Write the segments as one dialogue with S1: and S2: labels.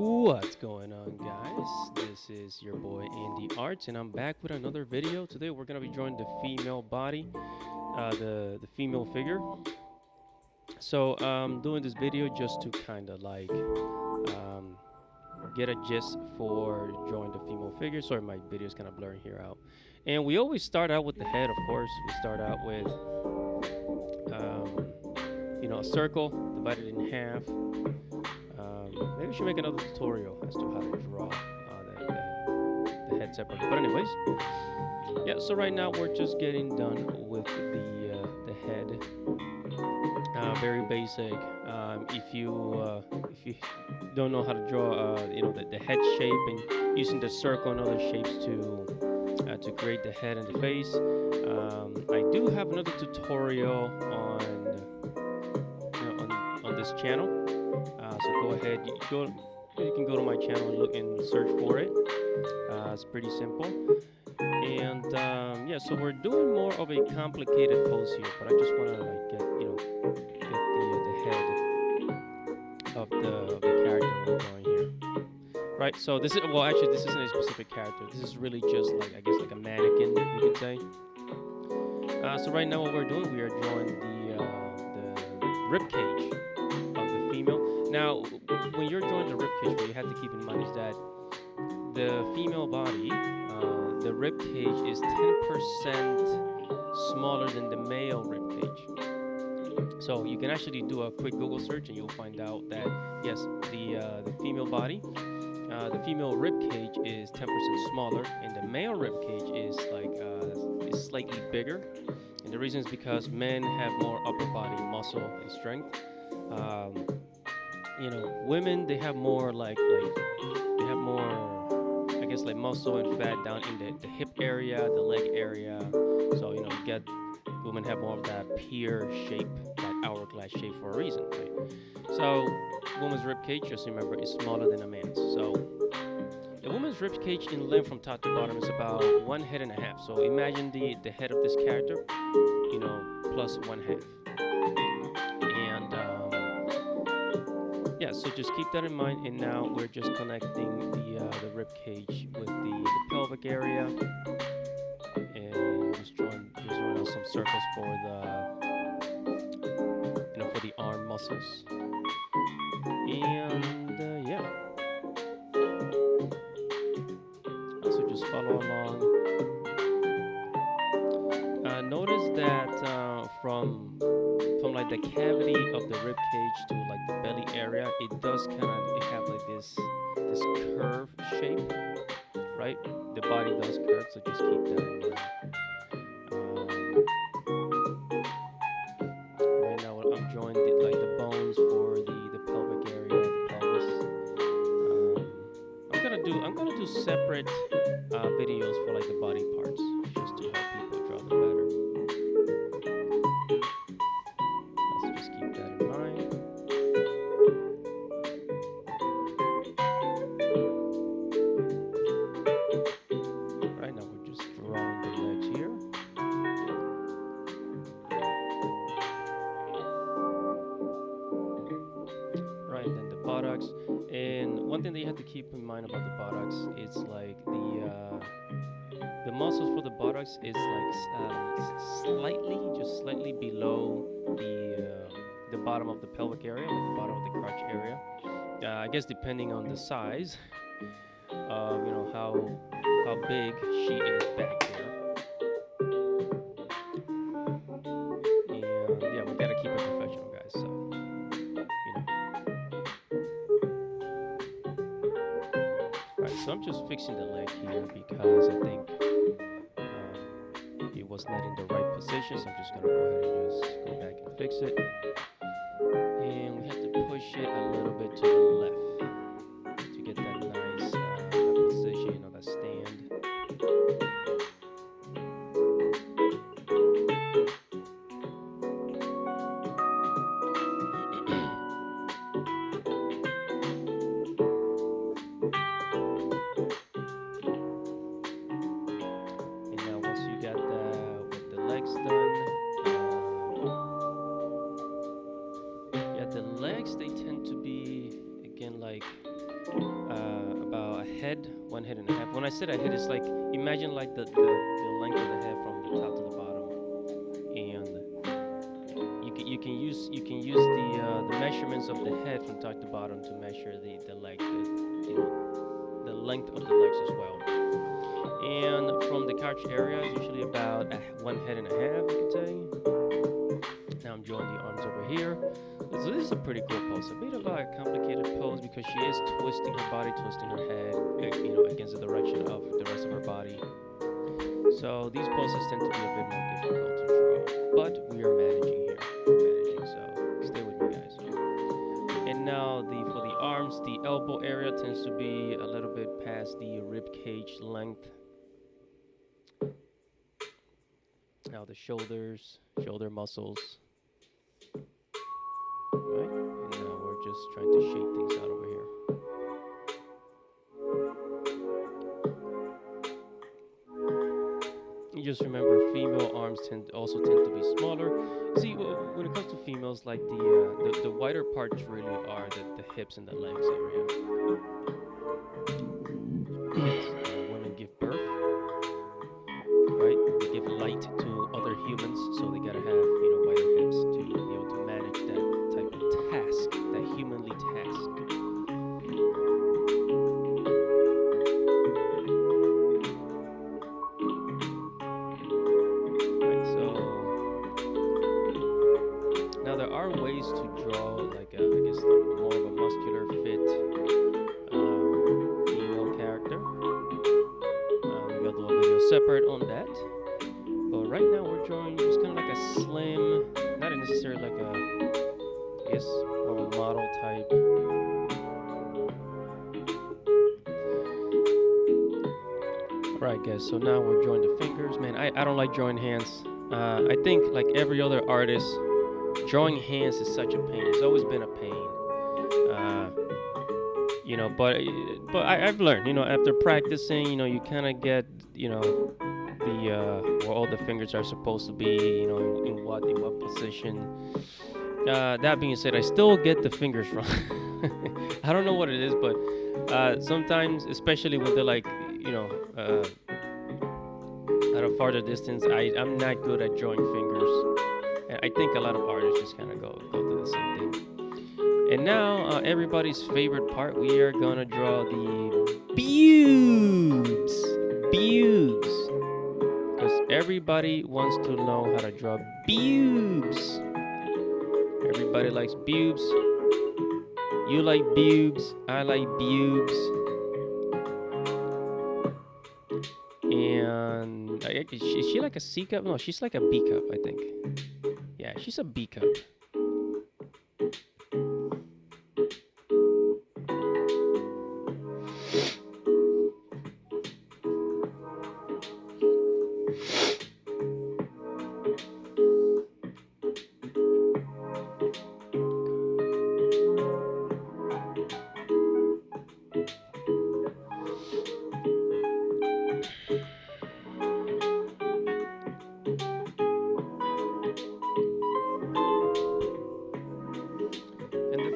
S1: What's going on, guys? This is your boy Andy Arts, and I'm back with another video. Today we're gonna be drawing the female body, the female figure. So I'm doing this video just to kind of like um, get a gist for drawing the female figure. Sorry, my video is kind of blurring here out. And we always start out with the head, of course. We start out with a circle divided in half. Maybe we should make another tutorial as to how to draw the head separately. But anyways, yeah. So right now we're just getting done with the head. Very basic. If you don't know how to draw, the head shape and using the circle and other shapes to create the head and the face. I do have another tutorial on this channel. So go ahead, you can go to my channel and look and search for it. It's pretty simple. And yeah, so we're doing more of a complicated pose here, but I just want to like get the head of the character we're drawing here. Right. So this isn't a specific character. This is really just like like a mannequin, you could say. So right now what we're doing, we are drawing the rib cage of the female. Now, when you're drawing the rib cage, what you have to keep in mind is that the female body, the rib cage is 10% smaller than the male rib cage. So you can actually do a quick Google search and you'll find out that yes, the female body, the female rib cage is 10% smaller, and the male rib cage is is slightly bigger. And the reason is because men have more upper body muscle and strength. Women, they have more they have more, like muscle and fat down in the hip area, the leg area. So you get women have more of that pear shape, that hourglass shape for a reason, right? So woman's rib cage, just remember, is smaller than a man's. So a woman's rib cage in length from top to bottom is about 1.5 heads. So imagine the head of this character, plus 1/2. And yeah, so just keep that in mind. And now we're just connecting the rib cage with the pelvic area, and just drawing out some circles for the arm muscles. And yeah, so just follow along. Notice that from like the cavity of the rib cage to like the belly area, it does have like this curve shape, right? The body does curve, so just keep that in mind. Right now I'm drawing the bones for the pelvic area, the pelvis. I'm gonna do separate videos for like the body parts, just to help people draw them better. Let's just keep that in mind. Right now we're just drawing the legs here. Right, then the buttocks. And one thing that you have to keep in mind about the buttocks is like the muscles for the buttocks is just slightly below the bottom of the pelvic area, like the bottom of the crotch area. I guess depending on the size of how big she is back there. And yeah, we gotta keep it professional, guys. So Alright, so I'm just fixing the leg here because I think it was not in the right position, so I'm just gonna go ahead and just go back and fix it. And we have to push it a little bit to the left to get that nice position of that stand. And now once you got with the legs done, yeah, the legs, they tend to be again like about a head, 1.5 heads. When I said a head, it's like imagine like the length of the head from the top to the bottom, and you can use the measurements of the head from top to bottom to measure the leg, the length of the legs as well. And from the couch area, it's usually about 1.5 heads, you can say. Now I'm drawing the arms over here. So this is a pretty cool pose. A bit of a complicated pose because she is twisting her body, twisting her head, against the direction of the rest of her body. So these poses tend to be a bit more difficult to draw, but we are managing here. We're managing, so stay with me, guys. And now for the arms, the elbow area tends to be a little bit past the rib cage length. Now the shoulders, shoulder muscles. Right? And now we're just trying to shake things out over here. You just remember female arms also tend to be smaller. See, when it comes to females, like the wider parts really are the hips and the legs area. Women give birth, right? They give light to other humans, so they gotta have wider hips to be able to manage that type of task, that humanly task. Right, so now there are ways to draw like I guess more of a muscular fit female character. We'll do a video separate on that. But right now we're drawing just kind of like a slim, not necessarily like I guess more of a model type. Alright guys, so now we're drawing the fingers. Man, I don't like drawing hands. I think like every other artist, drawing hands is such a pain. It's always been a pain. But I've learned, after practicing, you kind of get, where all the fingers are supposed to be, in what position. That being said, I still get the fingers wrong. I don't know what it is, but sometimes, especially when they're like, at a farther distance, I'm not good at drawing fingers. And I think a lot of artists just kind of go through the same thing. And now, everybody's favorite part, we are gonna draw the boobs. Because everybody wants to know how to draw boobs. Everybody likes boobs. You like boobs. I like boobs. And is she like a C cup? No, she's like a B cup, I think. Yeah, she's a B cup.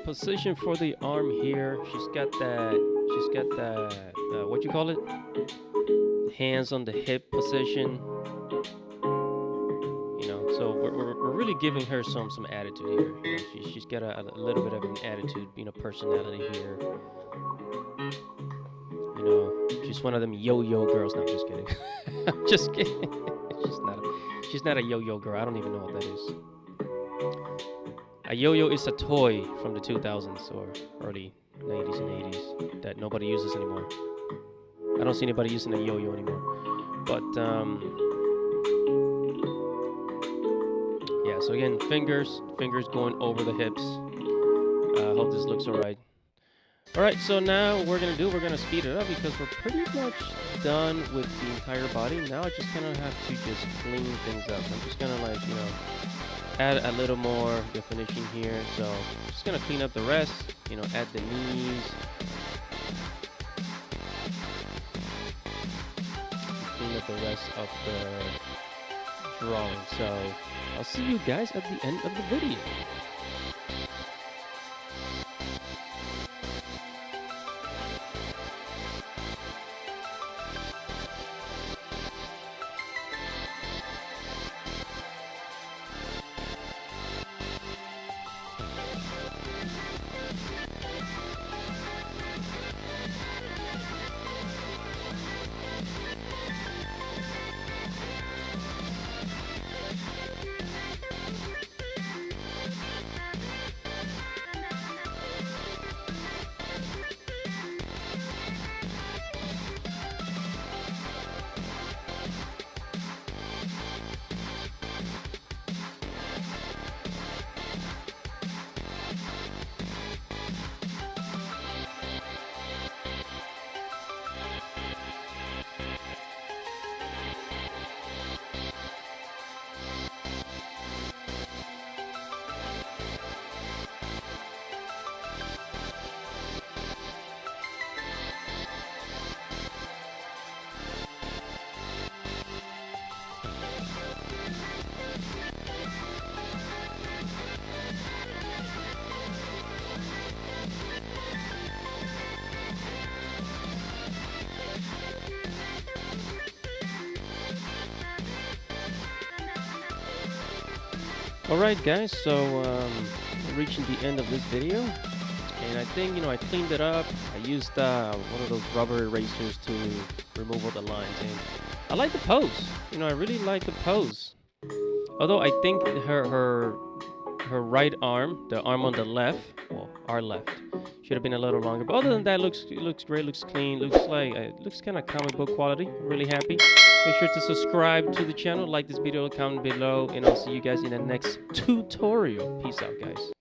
S1: Position for the arm here, she's got that what you call it, hands on the hip position, so we're really giving her some attitude here. She's got a little bit of an attitude, personality here. She's one of them yo-yo girls. No, I'm just kidding. I'm just kidding. She's not a yo-yo girl. I don't even know what that is. A yo-yo is a toy from the 2000s or early 90s and 80s that nobody uses anymore. I don't see anybody using a yo-yo anymore. But, yeah, so again, fingers going over the hips. Hope this looks alright. Alright, so now what we're going to speed it up because we're pretty much done with the entire body. Now I just kind of have to just clean things up. I'm just going to add a little more definition here. So just gonna clean up the rest, add the knees, clean up the rest of the drawing. So I'll see you guys at the end of the video. Alright guys, so we're reaching the end of this video, and I think I cleaned it up. I used one of those rubber erasers to remove all the lines, and I like the pose. I really like the pose. Although I think her right arm, the arm on the left, well, our left, should have been a little longer. But other than that, it looks great, looks clean, looks like it looks kind of comic book quality. Really happy. Make sure to subscribe to the channel, like this video, comment below, and I'll see you guys in the next tutorial. Peace out, guys.